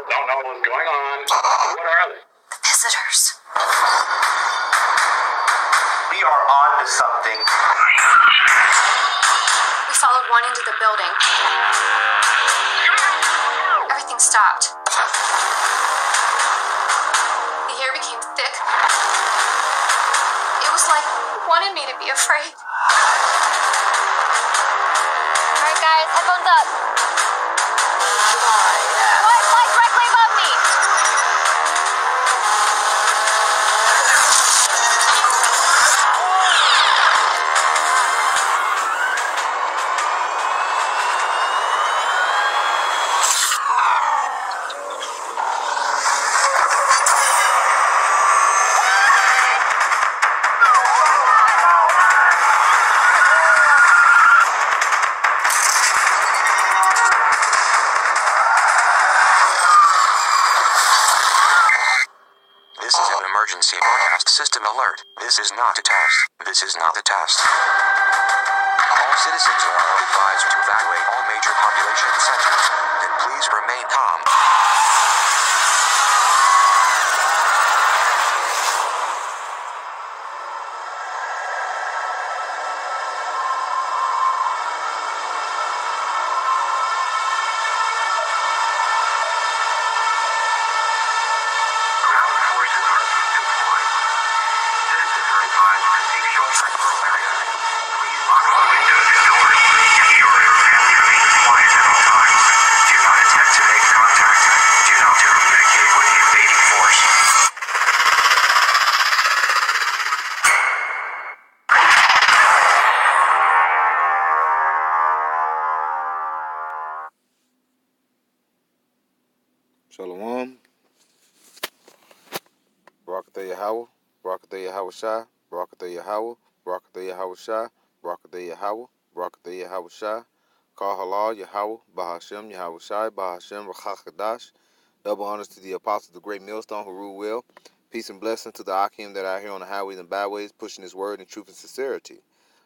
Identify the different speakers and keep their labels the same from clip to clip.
Speaker 1: Don't know what's going on. What are they?
Speaker 2: The visitors.
Speaker 3: We are on to something.
Speaker 2: We followed one into the building. Everything stopped. The air became thick. It was like it wanted me to be afraid.
Speaker 4: Alright guys, headphones up. What? Fly directly above me.
Speaker 3: This is an emergency broadcast system alert. This is not a test. This is not a test. All citizens are advised to evacuate all major population centers. Then please remain calm. Ground forces are being deployed. Citizens are advised to seek shelter in rural areas. Please lock all windows and doors. Ensure your family remains quiet at all times. Do not attempt to make contact. Do not communicate with the invading force.
Speaker 5: Shalom. Barakatah Yahweh. Barakatah Yahweh Shai. Barakatah Yahweh. Barakatah Yahweh Shai. Barakatah Yahweh. Barakatah Yahweh Shai. Kal Halal Yahweh. Bahashem Yahweh Shai. Bahashem Rachakadash. Double honors to the apostles, the great millstone who rule well. Peace and blessing to the Akim that are here on the highways and byways, pushing his word in truth and sincerity.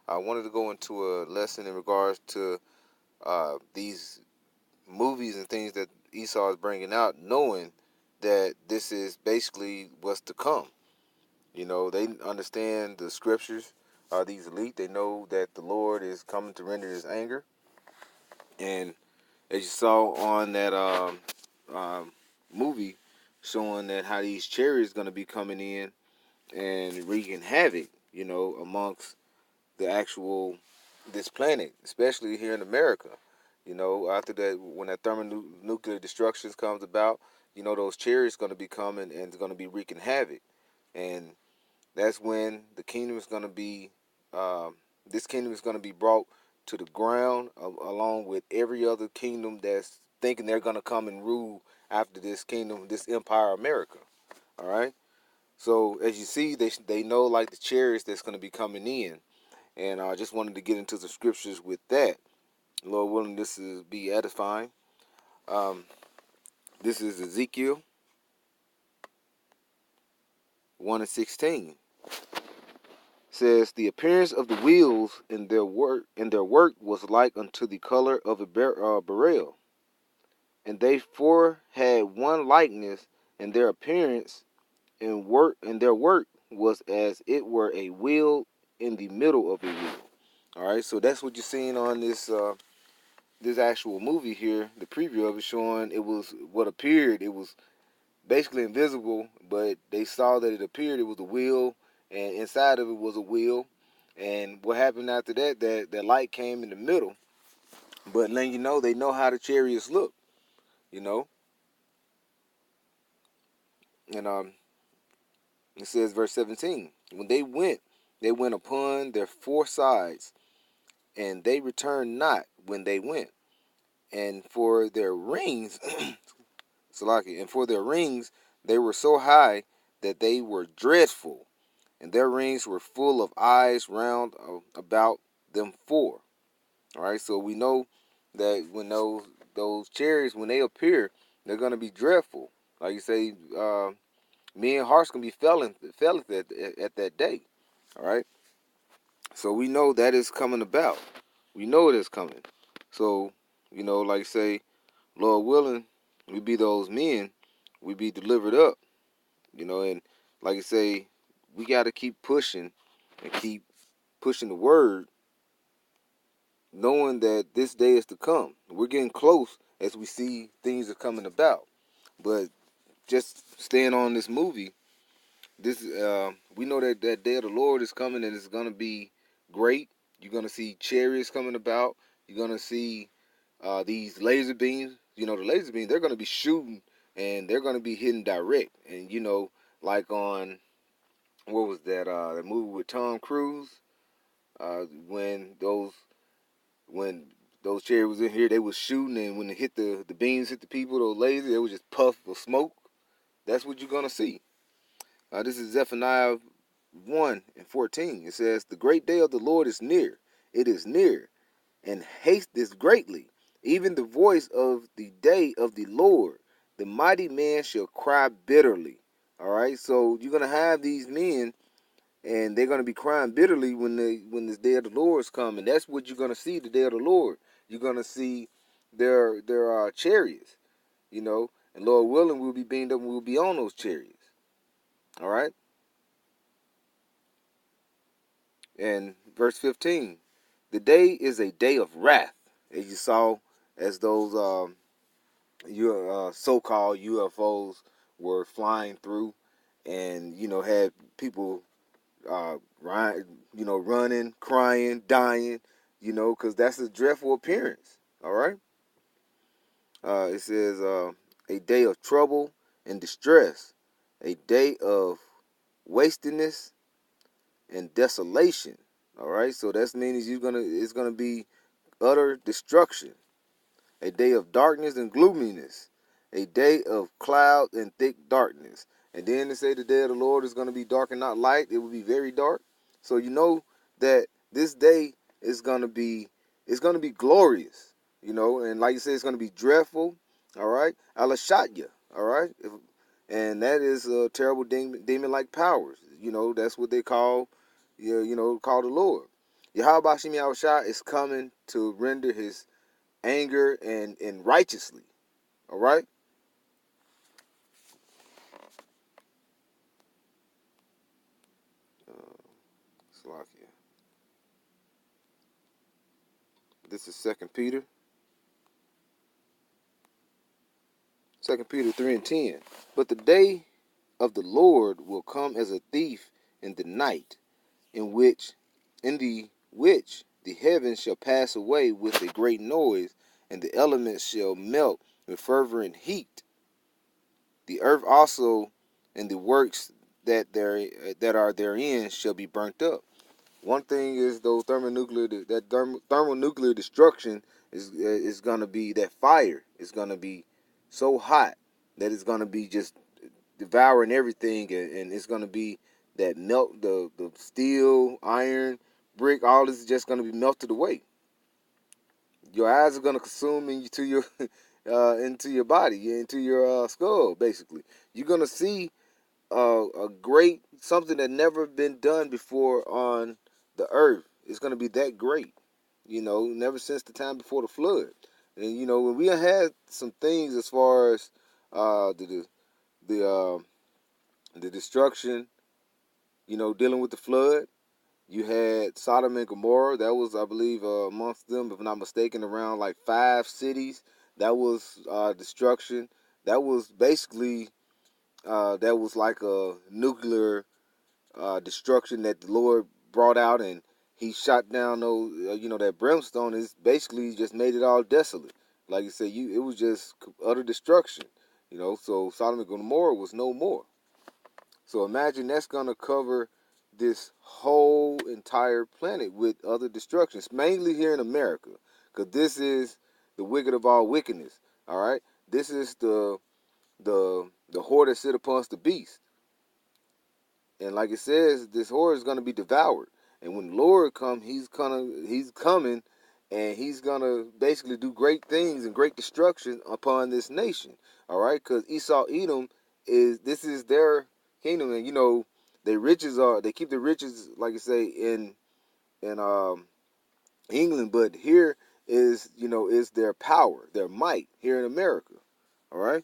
Speaker 5: I wanted to go into a lesson in regards to these movies and things that Esau is bringing out, knowing that this is basically what's to come. You know, they understand the scriptures. These elite, they know that the Lord is coming to render his anger. And as you saw on that movie, showing that how these chariots going to be coming in and wreaking havoc, you know, amongst the actual, this planet, especially here in America. You know, after that, when that thermonuclear destruction comes about, you know, those chariots going to be coming and it's going to be wreaking havoc. And that's when the kingdom is going to be, this kingdom is going to be brought to the ground along with every other kingdom that's thinking they're going to come and rule after this kingdom, this empire America. All right. So as you see, they know like the chariots that's going to be coming in. And I just wanted to get into the scriptures with that. Lord willing, this is be edifying. This is Ezekiel 1:16. Says the appearance of the wheels in their work was like unto the color of a beryl, and they four had one likeness, and their appearance and their work was as it were a wheel in the middle of a wheel. All right, so that's what you're seeing on this this actual movie here. The preview of it showing it was what appeared. It was basically invisible, but they saw that it appeared. It was a wheel, and inside of it was a wheel. And what happened after that? That light came in the middle. But letting you know, they know how the chariots look. You know, and it says verse 17. When they went upon their four sides, and they returned not when they went. And for their rings, Salaki, and for their rings, they were so high that they were dreadful, and their rings were full of eyes round about them four. All right, so we know that when those chariots, when they appear, they're gonna be dreadful. Like you say, men hearts gonna be failing at that day. All right, so we know that is coming about. We know it is coming. So you know, like say, Lord willing, we be those men, we be delivered up, and like I say, we got to keep pushing and keep pushing the word, knowing that this day is to come. We're getting close as we see things are coming about. But just staying on this movie, we know that that day of the Lord is coming and it's gonna be great. You're gonna see chariots coming about. You're gonna see these laser beams. The laser beams, they're gonna be shooting and they're gonna be hitting direct. And like on what was that movie with Tom Cruise? Uh, when those when those chariots was in here, they was shooting, and when it hit the beams hit the people, those lasers, it was just puff of smoke. That's what you're gonna see. This is Zephaniah 1:14. It says, "The great day of the Lord is near. It is near, and hasteth greatly. Even the voice of the day of the Lord. The mighty man shall cry bitterly." All right, so you're gonna have these men, and they're gonna be crying bitterly when this day of the Lord is coming. That's what you're gonna see. The day of the Lord. You're gonna see their chariots. And Lord willing, we'll be beamed up and we'll be on those chariots. All right. And verse 15, the day is a day of wrath, as you saw, as those so-called UFOs were flying through, and had people running, crying, dying, because that's a dreadful appearance. All right. It says a day of trouble and distress, a day of wastiness and desolation. All right, so that means it's gonna be utter destruction, a day of darkness and gloominess, a day of cloud and thick darkness. And then they say the day of the Lord is gonna be dark and not light. It will be very dark. So you know that this day is gonna be glorious. And like you said, it's gonna be dreadful. All right, Alashaya. All right, and that is a terrible demon-like powers. That's what they call call the Lord. Yahweh Shem Yahushua is coming to render his anger and righteously. All right? Slakia. This is 2 Peter. 2 Peter 3:10. But the day of the Lord will come as a thief in the night, in the which the heavens shall pass away with a great noise, and the elements shall melt with fervent heat. The earth also and the works that are therein shall be burnt up. One thing is those thermonuclear destruction is gonna be that fire. It's gonna be so hot that it's gonna be just devouring everything, and it's gonna be that melt the steel, iron, brick. All this is just gonna be melted away. Your eyes are gonna consume into your into your body, into your skull. Basically, you're gonna see a great something that never been done before on the earth. It's gonna be that great, never since the time before the flood. And when we had some things as far as the destruction, dealing with the flood. You had Sodom and Gomorrah. That was, I believe, amongst them, if I'm not mistaken, around like 5 cities. That was destruction. That was basically that was like a nuclear destruction that the Lord brought out, and He shot down those. That brimstone is basically just made it all desolate. Like you said, it was just utter destruction. So Sodom and Gomorrah was no more. So imagine that's gonna cover this whole entire planet with other destructions, mainly here in America, because this is the wicked of all wickedness. All right, this is the whore that sit upon the beast, and like it says, this whore is gonna be devoured. And when the Lord comes, He's coming, and He's gonna basically do great things and great destruction upon this nation. All right, because Esau, Edom this is their kingdom, and they keep the riches, like I say, in England, but here is their power, their might here in America. All right.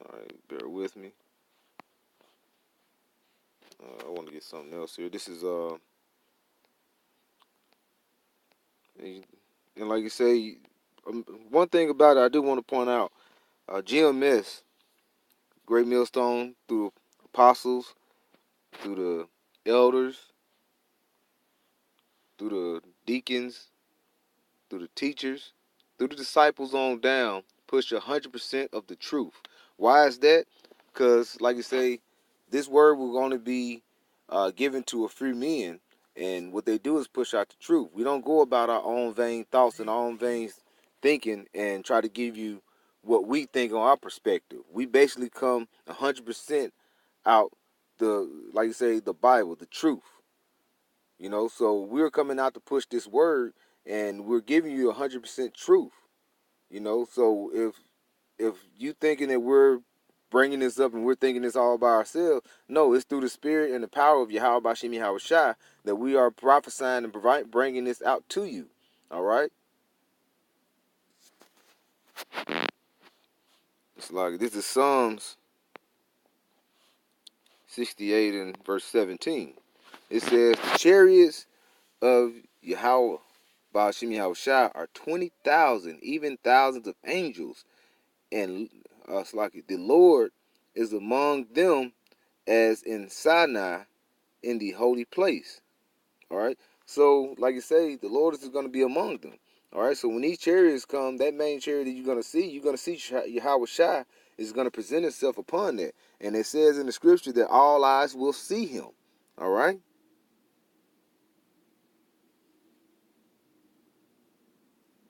Speaker 5: All right. Bear with me. I want to get something else here. This is and like you say, one thing about it, I do want to point out, GMS, Great Millstone, through the apostles, through the elders, through the deacons, through the teachers, through the disciples on down, push 100% of the truth. Why is that? Because, like you say, this word will only be given to a few men, and what they do is push out the truth. We don't go about our own vain thoughts and our own vain thinking and try to give you what we think on our perspective. We basically come 100% out the, like you say, the Bible, the truth. You know, so we're coming out to push this word, and we're giving you 100% truth. You know, so if you thinking that we're bringing this up and we're thinking this all by ourselves, no, it's through the spirit and the power of Yahweh Bashim Yahweh Shai that we are prophesying and bringing this out to you. All right. It's like this is Psalms 68 and verse 17. It says, the chariots of Yahweh Bashim Yahweh Shai are 20,000, even thousands of angels. And it's like the Lord is among them as in Sinai in the holy place. All right. So, like you say, the Lord is going to be among them. All right. So when these chariots come, that main chariot that you're going to see Yahweh Shai is going to present itself upon that. And it says in the scripture that all eyes will see him. All right.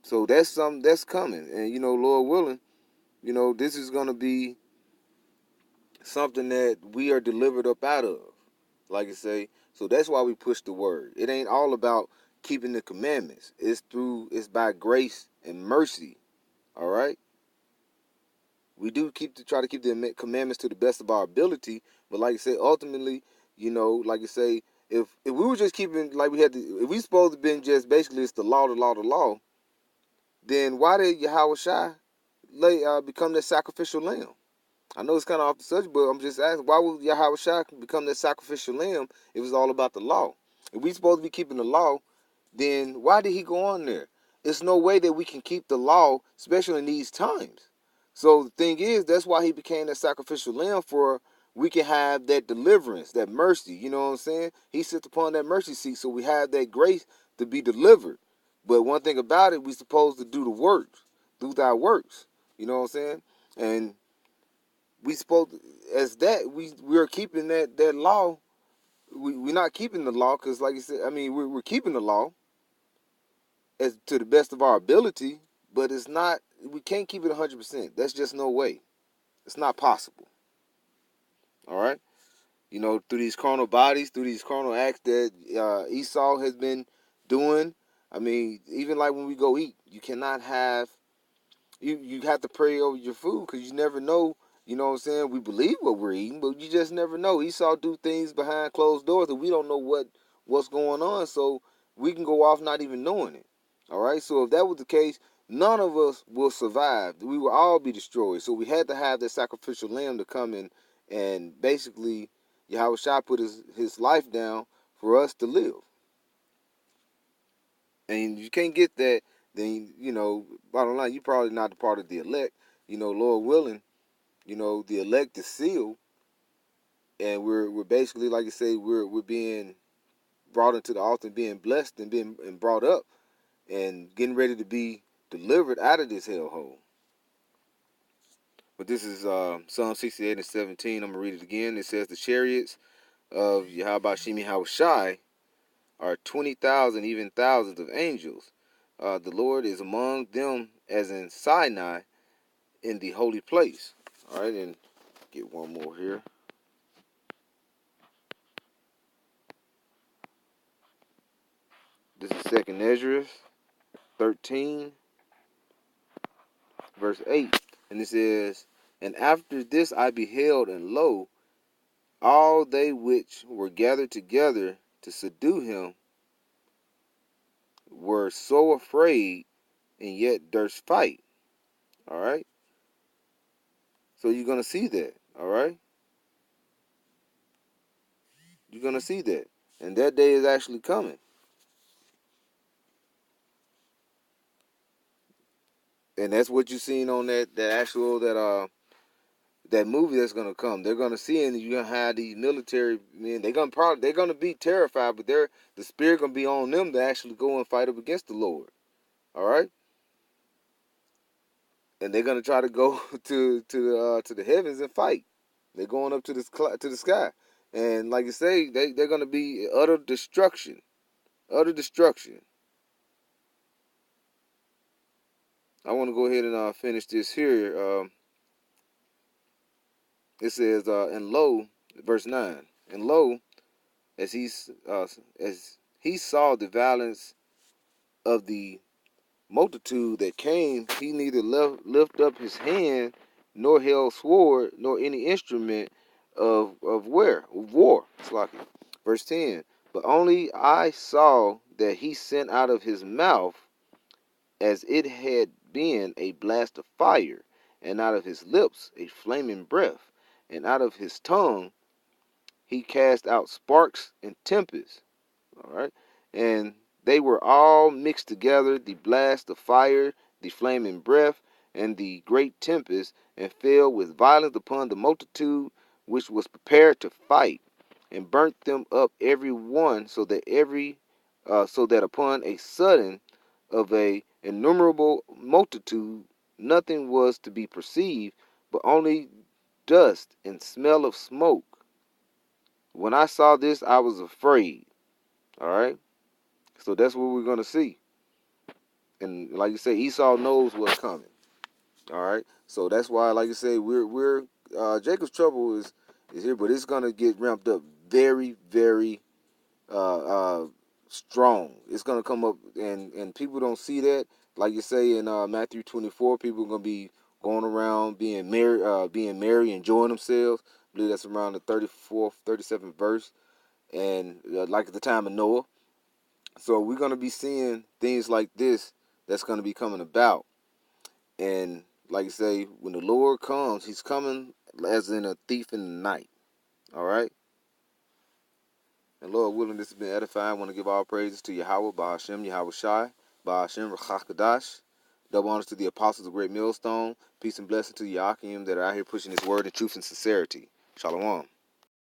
Speaker 5: So that's something that's coming. And, you know, Lord willing, you know, this is going to be something that we are delivered up out of, like I say. So that's why we push the word. It ain't all about keeping the commandments. It's by grace and mercy. All right. We do try to keep the commandments to the best of our ability, but like I say, ultimately, you know, like you say, if we were just keeping like if we supposed to been just basically it's the law, then why did Yahweh Shai become that sacrificial lamb? I know it's kind of off the subject, but I'm just asking, why would Yahweh Shai become that sacrificial lamb if it was all about the law? If we supposed to be keeping the law, then why did he go on there? There's no way that we can keep the law, especially in these times. So the thing is, that's why he became that sacrificial lamb, for we can have that deliverance, that mercy. You know what I'm saying? He sits upon that mercy seat, so we have that grace to be delivered. But one thing about it, we supposed to do the works, do thy works. You know what I'm saying? And we supposed as that we're keeping that law. We're not keeping the law because, like you said, I mean, we're keeping the law as to the best of our ability, but it's not. We can't keep it 100%. That's just no way. It's not possible. All right. You know, through these carnal bodies, through these carnal acts that Esau has been doing. I mean, even like when we go eat, you cannot have. You have to pray over your food because you never know. You know what I'm saying? We believe what we're eating, but you just never know. Esau do things behind closed doors and we don't know what's going on. So we can go off not even knowing it. All right. So if that was the case, none of us will survive. We will all be destroyed. So we had to have that sacrificial lamb to come in and basically Yahweh Shai put his life down for us to live. And you can't get that, then, you know, bottom line, you're probably not a part of the elect. You know, Lord willing, you know, the elect is sealed, and we're basically, like you say, we're being brought into the altar and being blessed and being and brought up and getting ready to be delivered out of this hellhole. But this is Psalm 68 and 17. I'm going to read it again. It says, the chariots of Yahweh Shimi Shai are 20,000, even thousands of angels. The Lord is among them as in Sinai in the holy place. All right, and get one more here. This is 2nd Ezra 13, verse 8. And it says, and after this I beheld, and lo, all they which were gathered together to subdue him were so afraid, and yet there's fight. All right. So you're gonna see that. All right. You're gonna see that, and that day is actually coming. And that's what you seen on that movie that's gonna come. They're gonna see, and you're gonna have these military men. They're gonna be terrified, but the spirit gonna be on them to actually go and fight up against the Lord. All right, and they're gonna try to go to the heavens and fight. They're going up to the sky, and like you say, they're gonna be utter destruction, utter destruction. I want to go ahead and finish this here. It says, "And lo, verse 9, and lo, as he saw the violence of the multitude that came, he neither lift up his hand, nor held sword, nor any instrument of war. Slocky. Verse 10. But only I saw that he sent out of his mouth as it had been a blast of fire, and out of his lips a flaming breath, and out of his tongue he cast out sparks and tempests." All right. And they were all mixed together, the blast of fire, the flaming breath, and the great tempest, and fell with violence upon the multitude which was prepared to fight, and burnt them up every one, so that upon a sudden of a innumerable multitude nothing was to be perceived, but only dust and smell of smoke. When I saw this, I was afraid. All right. So that's what we're gonna see. And like you say, Esau knows what's coming. All right. So that's why, like you say, we're Jacob's trouble is here, but it's gonna get ramped up very, very uh, strong. It's gonna come up, and people don't see that. Like you say in Matthew 24, people are gonna be going around being merry, enjoying themselves. I believe that's around the 34th, 37th verse, and like at the time of Noah. So we're going to be seeing things like this that's going to be coming about. And like you say, when the Lord comes, he's coming as in a thief in the night. All right? And Lord willing, this has been edifying. I want to give all praises to Yahweh, Bahashem, Yahweh Shai, Bahashem, Rachakadash. Double honors to the apostles of Great Millstone. Peace and blessing to Yakim that are out here pushing his word in truth and sincerity. Shalom.